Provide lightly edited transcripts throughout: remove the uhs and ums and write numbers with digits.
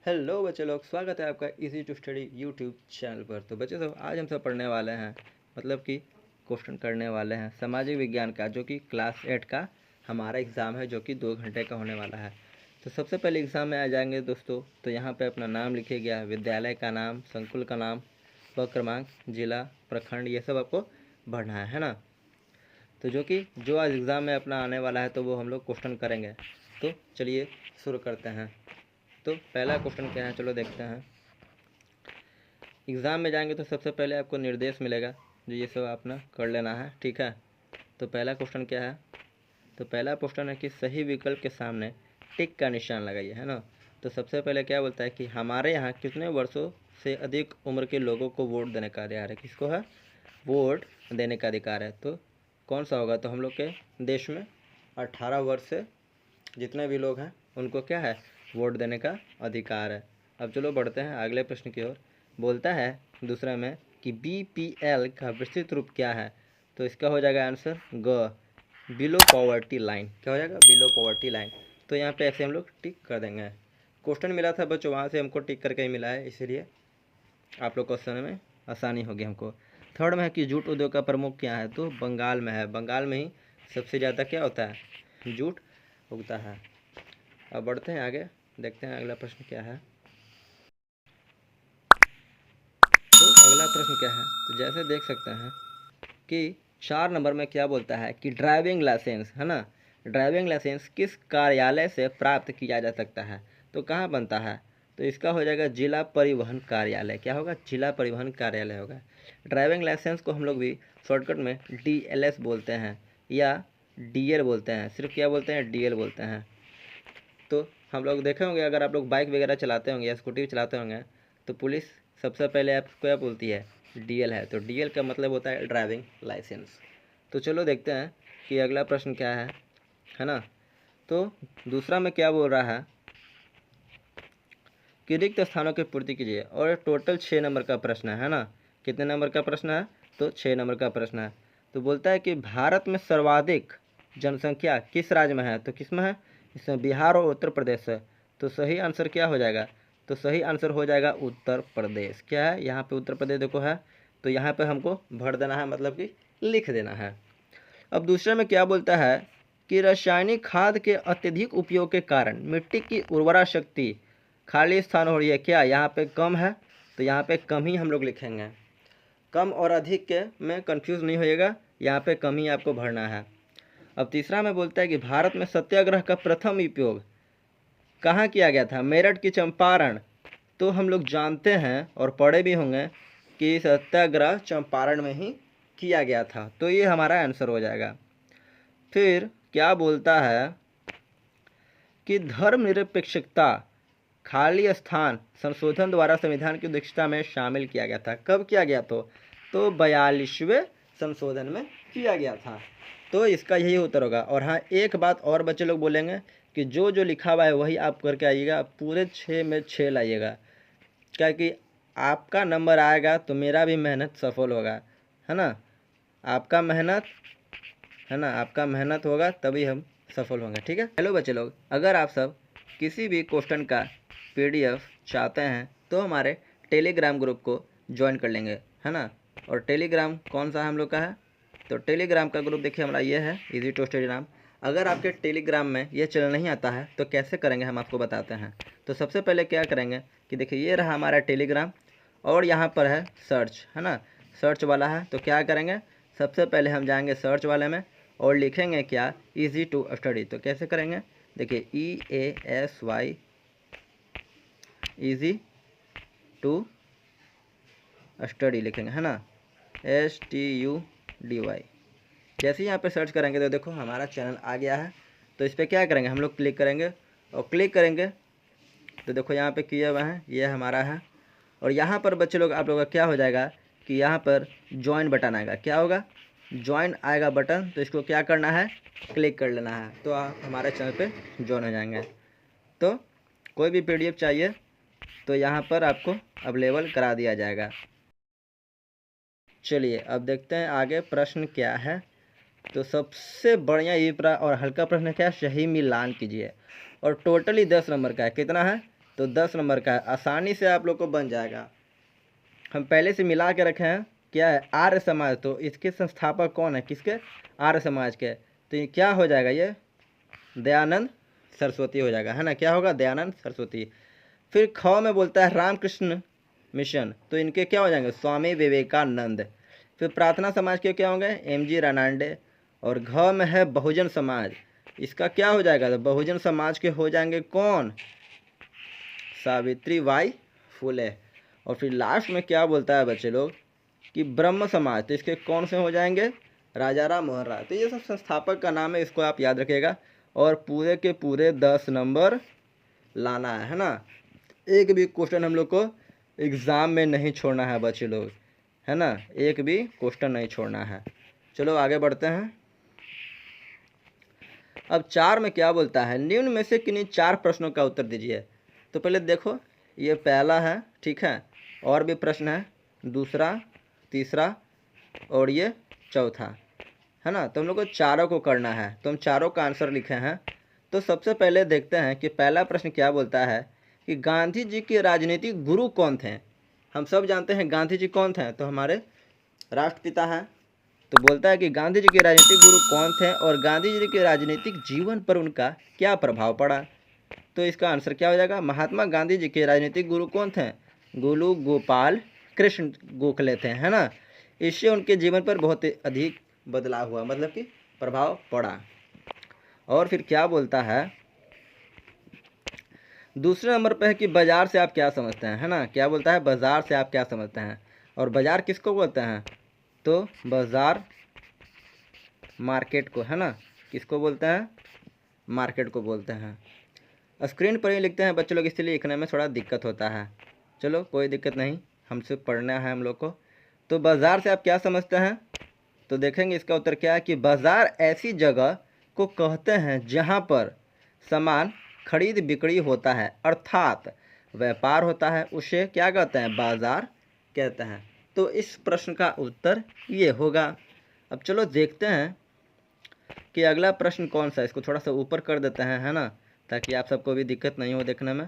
Hello बच्चे लोग, स्वागत है आपका easy to study YouTube channel पर। तो बच्चे सब आज हम सब पढ़ने वाले हैं, मतलब कि क्वेश्चन करने वाले हैं सामाजिक विज्ञान का, जो कि क्लास 8 का हमारा एग्ज़ाम है, जो कि 2 घंटे का होने वाला है। तो सबसे पहले एग्ज़ाम में आ जाएंगे दोस्तों, तो यहाँ पे अपना नाम लिखिए गया, विद्यालय का नाम, संकुल का नाम, क्रमांक, जिला, प्रखंड, ये सब आपको भरना है ना। तो जो आज एग्ज़ाम में अपना आने वाला है, तो वो हम लोग क्वेश्चन करेंगे। तो चलिए शुरू करते हैं। तो पहला क्वेश्चन क्या है, चलो देखते हैं। एग्ज़ाम में जाएंगे तो सबसे पहले आपको निर्देश मिलेगा, जो ये सब अपना कर लेना है, ठीक है। तो पहला क्वेश्चन क्या है, तो पहला क्वेश्चन है कि सही विकल्प के सामने टिक का निशान लगाइए, है ना। तो सबसे पहले क्या बोलता है कि हमारे यहाँ कितने वर्षों से अधिक उम्र के लोगों को वोट देने का अधिकार है। किसको है वोट देने का अधिकार है? तो कौन सा होगा? तो हम लोग के देश में 18 वर्ष से जितने भी लोग हैं उनको क्या है, वोट देने का अधिकार है। अब चलो बढ़ते हैं अगले प्रश्न की ओर। बोलता है दूसरा में कि बीपीएल का विस्तृत रूप क्या है। तो इसका हो जाएगा आंसर ग, बिलो पॉवर्टी लाइन। क्या हो जाएगा? Below poverty line. तो यहाँ पे ऐसे हम लोग टिक कर देंगे। क्वेश्चन मिला था बच्चों, वहाँ से हमको टिक करके ही मिला है, इसीलिए आप लोग क्वेश्चन में आसानी होगी हमको। थर्ड में है कि जूट उद्योग का प्रमुख क्या है। तो बंगाल में है, बंगाल में ही सबसे ज़्यादा क्या होता है, जूट उगता है। अब बढ़ते हैं आगे, देखते हैं अगला प्रश्न क्या है। तो अगला प्रश्न क्या है, तो जैसे देख सकते हैं कि 4 नंबर में क्या बोलता है कि ड्राइविंग लाइसेंस, है ना, ड्राइविंग लाइसेंस किस कार्यालय से प्राप्त किया जा सकता है। तो कहाँ बनता है? तो इसका हो जाएगा जिला परिवहन कार्यालय। क्या होगा? जिला परिवहन कार्यालय होगा। ड्राइविंग लाइसेंस को हम लोग भी शॉर्टकट में डीएलएस बोलते हैं या डीएल बोलते हैं। सिर्फ क्या बोलते हैं? डीएल बोलते हैं। तो हम लोग देखे होंगे, अगर आप लोग बाइक वगैरह चलाते होंगे या स्कूटी चलाते होंगे, तो पुलिस सबसे पहले आपको क्या बोलती है? डीएल है। तो डीएल का मतलब होता है ड्राइविंग लाइसेंस। तो चलो देखते हैं कि अगला प्रश्न क्या है ना। तो दूसरा में क्या बोल रहा है कि रिक्त स्थानों की पूर्ति कीजिए, और टोटल 6 नंबर का प्रश्न है ना। कितने नंबर का प्रश्न है? तो 6 नंबर का प्रश्न है। तो बोलता है कि भारत में सर्वाधिक जनसंख्या किस राज्य में है। तो किस में है? इसमें बिहार और उत्तर प्रदेश है। तो सही आंसर क्या हो जाएगा? तो सही आंसर हो जाएगा उत्तर प्रदेश। क्या है यहाँ पे? उत्तर प्रदेश देखो है। तो यहाँ पे हमको भर देना है, मतलब कि लिख देना है। अब दूसरे में क्या बोलता है कि रासायनिक खाद के अत्यधिक उपयोग के कारण मिट्टी की उर्वरा शक्ति खाली स्थान हो रही है। क्या यहाँ पे कम है? तो यहाँ पे कम ही हम लोग लिखेंगे। कम और अधिक के में कंफ्यूज नहीं होइएगा, यहाँ पे कम ही आपको भरना है। अब तीसरा में बोलता है कि भारत में सत्याग्रह का प्रथम उपयोग कहाँ किया गया था। मेरठ की चंपारण। तो हम लोग जानते हैं और पढ़े भी होंगे कि सत्याग्रह चंपारण में ही किया गया था। तो ये हमारा आंसर हो जाएगा। फिर क्या बोलता है कि धर्मनिरपेक्षता खाली स्थान संशोधन द्वारा संविधान की अध्यक्षता में शामिल किया गया था। कब किया गया? तो 42वें संशोधन में किया गया था। तो इसका यही उत्तर होगा। और हाँ, एक बात और बच्चे लोग बोलेंगे कि जो जो लिखा हुआ है वही आप करके आइएगा, पूरे 6 में 6 लाइएगा, क्या कि आपका नंबर आएगा तो मेरा भी मेहनत सफल होगा, है ना। आपका मेहनत है ना, आपका मेहनत होगा तभी हम सफल होंगे, ठीक है। हेलो बच्चे लोग, अगर आप सब किसी भी क्वेश्चन का पीडीएफ चाहते हैं तो हमारे टेलीग्राम ग्रुप को ज्वाइन कर लेंगे, है ना। और टेलीग्राम कौन सा हम लोग का है? तो टेलीग्राम का ग्रुप देखिए हमारा ये है, इजी टू स्टडी नाम। अगर आपके टेलीग्राम में ये चैनल नहीं आता है तो कैसे करेंगे, हम आपको बताते हैं। तो सबसे पहले क्या करेंगे कि देखिए ये रहा हमारा टेलीग्राम, और यहाँ पर है सर्च, है ना, सर्च वाला है। तो क्या करेंगे, सबसे पहले हम जाएंगे सर्च वाले में और लिखेंगे क्या, इजी टू स्टडी। तो कैसे करेंगे, देखिए EASY इजी टू स्टडी लिखेंगे, है ना, STUDY। जैसे ही यहाँ पे सर्च करेंगे तो देखो हमारा चैनल आ गया है। तो इस पर क्या करेंगे, हम लोग क्लिक करेंगे, और क्लिक करेंगे तो देखो यहाँ पे किया हुआ है, ये हमारा है। और यहाँ पर बच्चे लोग आप लोगों का क्या हो जाएगा कि यहाँ पर ज्वाइन बटन आएगा। क्या होगा? ज्वाइन आएगा बटन। तो इसको क्या करना है, क्लिक कर लेना है, तो आप हमारे चैनल पे ज्वाइन हो जाएंगे। तो कोई भी पीडीएफ चाहिए तो यहाँ पर आपको अवेलेबल करा दिया जाएगा। चलिए अब देखते हैं आगे प्रश्न क्या है। तो सबसे बढ़िया ये और हल्का प्रश्न क्या है, सही मिलान कीजिए। और टोटली 10 नंबर का है। कितना है? तो 10 नंबर का है, आसानी से आप लोग को बन जाएगा। हम पहले से मिला के रखे हैं, क्या है आर्य समाज, तो इसके संस्थापक कौन है, किसके, आर्य समाज के, तो ये क्या हो जाएगा, ये दयानंद सरस्वती हो जाएगा, है ना, क्या होगा, दयानंद सरस्वती। फिर ख में बोलता है रामकृष्ण मिशन, तो इनके क्या हो जाएंगे, स्वामी विवेकानंद। फिर प्रार्थना समाज के क्या होंगे, MG रानाडे। और घ में है बहुजन समाज, इसका क्या हो जाएगा, तो बहुजन समाज के हो जाएंगे कौन, सावित्री बाई फुले। और फिर लास्ट में क्या बोलता है बच्चे लोग कि ब्रह्म समाज, तो इसके कौन से हो जाएंगे, राजा राम मोहन राय। तो ये सब संस्थापक का नाम है, इसको आप याद रखिएगा और पूरे के पूरे 10 नंबर लाना है ना। एक भी क्वेश्चन हम लोग को एग्ज़ाम में नहीं छोड़ना है बच्चे लोग, है ना, एक भी क्वेश्चन नहीं छोड़ना है। चलो आगे बढ़ते हैं। अब 4 में क्या बोलता है, निम्न में से किन्हीं 4 प्रश्नों का उत्तर दीजिए। तो पहले देखो, ये पहला है, ठीक है, और भी प्रश्न है, दूसरा, तीसरा और ये चौथा, है ना। तो हम लोग को चारों को करना है, तो हम चारों का आंसर लिखे हैं। तो सबसे पहले देखते हैं कि पहला प्रश्न क्या बोलता है कि गांधी जी के राजनीतिक गुरु कौन थे। हम सब जानते हैं गांधी जी कौन थे, तो हमारे राष्ट्रपिता हैं। तो बोलता है कि गांधी जी के राजनीतिक गुरु कौन थे और गांधी जी के राजनीतिक जीवन पर उनका क्या प्रभाव पड़ा। तो इसका आंसर क्या हो जाएगा, महात्मा गांधी जी के राजनीतिक गुरु कौन थे, गुरु गोपाल कृष्ण गोखले थे, है ना। इससे उनके जीवन पर बहुत अधिक बदलाव हुआ, मतलब कि प्रभाव पड़ा। और फिर क्या बोलता है, दूसरे नंबर पर है कि बाजार से आप क्या समझते हैं, है ना। क्या बोलता है, बाजार से आप क्या समझते हैं। और बाजार किसको बोलते हैं, तो बाजार मार्केट को, है ना, किसको बोलते हैं, मार्केट को बोलते हैं। स्क्रीन पर ही लिखते हैं बच्चे लोग, इसलिए लिखने में थोड़ा दिक्कत होता है। चलो कोई दिक्कत नहीं, हमसे पढ़ना है हम लोग को। तो बाज़ार से आप क्या समझते हैं, तो देखेंगे इसका उत्तर क्या है कि बाज़ार ऐसी जगह को कहते हैं जहां पर सामान खरीद बिक्री होता है, अर्थात व्यापार होता है, उसे क्या कहते हैं, बाज़ार कहते हैं। तो इस प्रश्न का उत्तर ये होगा। अब चलो देखते हैं कि अगला प्रश्न कौन सा है, इसको थोड़ा सा ऊपर कर देते हैं, है ना, ताकि आप सबको भी दिक्कत नहीं हो देखने में।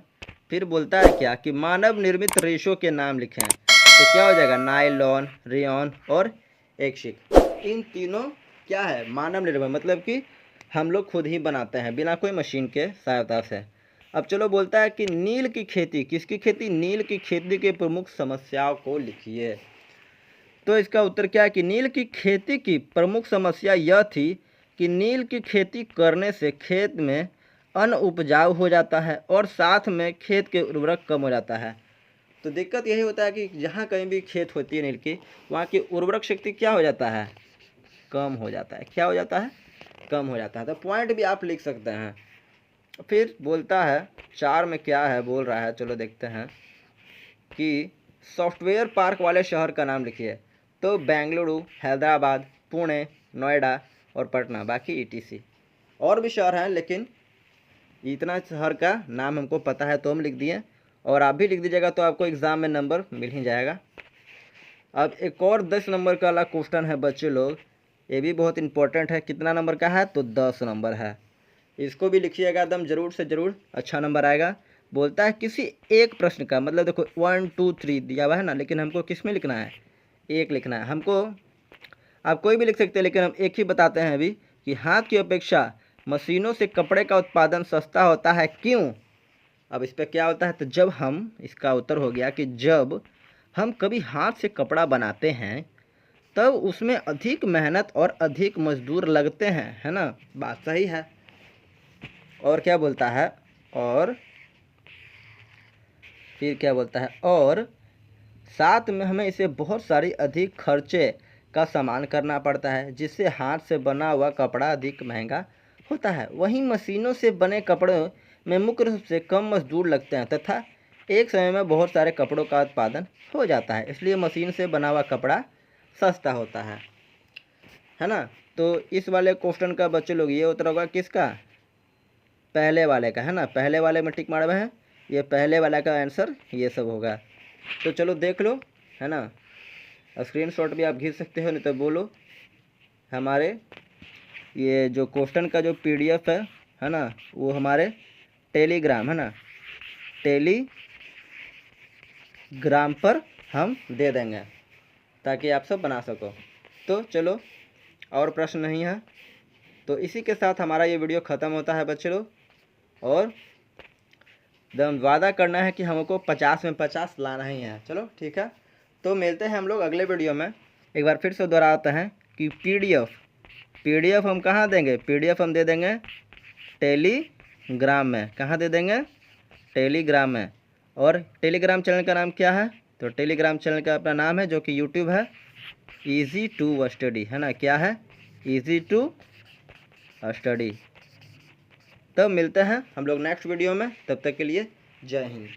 फिर बोलता है क्या कि मानव निर्मित रेशों के नाम लिखें। तो क्या हो जाएगा, नायलॉन, रेयॉन और एक्सिक। इन तीनों क्या है, मानव निर्मित, मतलब कि हम लोग खुद ही बनाते हैं बिना कोई मशीन के सहायता से। अब चलो बोलता है कि नील की खेती, किसकी खेती, नील की खेती के प्रमुख समस्याओं को लिखिए। तो इसका उत्तर क्या है कि नील की खेती की प्रमुख समस्या यह थी कि नील की खेती करने से खेत में अन्न उपजाऊ हो जाता है और साथ में खेत के उर्वरक कम हो जाता है। तो दिक्कत यही होता है कि जहाँ कहीं भी खेत होती है नील की, वहाँ की उर्वरक शक्ति क्या हो जाता है, कम हो जाता है। क्या हो जाता है, कम हो जाता है। तो पॉइंट भी आप लिख सकते हैं। फिर बोलता है 4 में क्या है, बोल रहा है, चलो देखते हैं कि सॉफ्टवेयर पार्क वाले शहर का नाम लिखिए। तो बेंगलुरु, हैदराबाद, पुणे, नोएडा और पटना, बाकी ETC। और भी शहर हैं, लेकिन इतना शहर का नाम हमको पता है तो हम लिख दिए, और आप भी लिख दीजिएगा तो आपको एग्ज़ाम में नंबर मिल ही जाएगा। अब एक और 10 नंबर का वाला क्वेश्चन है बच्चे लोग, ये भी बहुत इंपॉर्टेंट है। कितना नंबर का है, तो 10 नंबर है। इसको भी लिखिएगा एकदम ज़रूर से ज़रूर, अच्छा नंबर आएगा। बोलता है किसी एक प्रश्न का, मतलब देखो 1 2 3 दिया हुआ है ना, लेकिन हमको किस में लिखना है, एक लिखना है हमको। आप कोई भी लिख सकते हैं, लेकिन हम एक ही बताते हैं अभी कि हाथ की अपेक्षा मशीनों से कपड़े का उत्पादन सस्ता होता है, क्यों। अब इस पर क्या होता है, तो जब हम, इसका उत्तर हो गया कि जब हम कभी हाथ से कपड़ा बनाते हैं तब उसमें अधिक मेहनत और अधिक मजदूर लगते हैं, है ना, बात सही है। और क्या बोलता है, और फिर क्या बोलता है, और साथ में हमें इसे बहुत सारी अधिक खर्चे का सामना करना पड़ता है, जिससे हाथ से बना हुआ कपड़ा अधिक महंगा होता है। वहीं मशीनों से बने कपड़ों में मुख्य रूप से कम मजदूर लगते हैं तथा एक समय में बहुत सारे कपड़ों का उत्पादन हो जाता है, इसलिए मशीन से बना हुआ कपड़ा सस्ता होता है ना। तो इस वाले क्वेश्चन का बच्चे लोग ये उत्तर होगा किसका, पहले वाले का, है ना। पहले वाले में टिक मारे हुए हैं, ये पहले वाला का आंसर ये सब होगा। तो चलो देख लो, है ना, स्क्रीनशॉट भी आप खींच सकते हो, नहीं तो बोलो। हमारे ये जो क्वेश्चन का जो PDF है ना, वो हमारे टेलीग्राम, है ना, टेलीग्राम पर हम दे देंगे ताकि आप सब बना सको। तो चलो, और प्रश्न नहीं है तो इसी के साथ हमारा ये वीडियो ख़त्म होता है बच्चे लोग। और एकदम वादा करना है कि हमको 50 में 50 लाना ही है। चलो ठीक है, तो मिलते हैं हम लोग अगले वीडियो में। एक बार फिर से दोहराते हैं कि पीडीएफ हम कहाँ देंगे? पीडीएफ हम दे देंगे टेलीग्राम में। कहाँ दे देंगे? टेलीग्राम में। और टेलीग्राम चैनल का नाम क्या है? तो टेलीग्राम चैनल का अपना नाम है जो कि यूट्यूब है, ईजी टू स्टडी है ना। क्या है? Easy to study. तब मिलते हैं हम लोग नेक्स्ट वीडियो में, तब तक के लिए जय हिंद।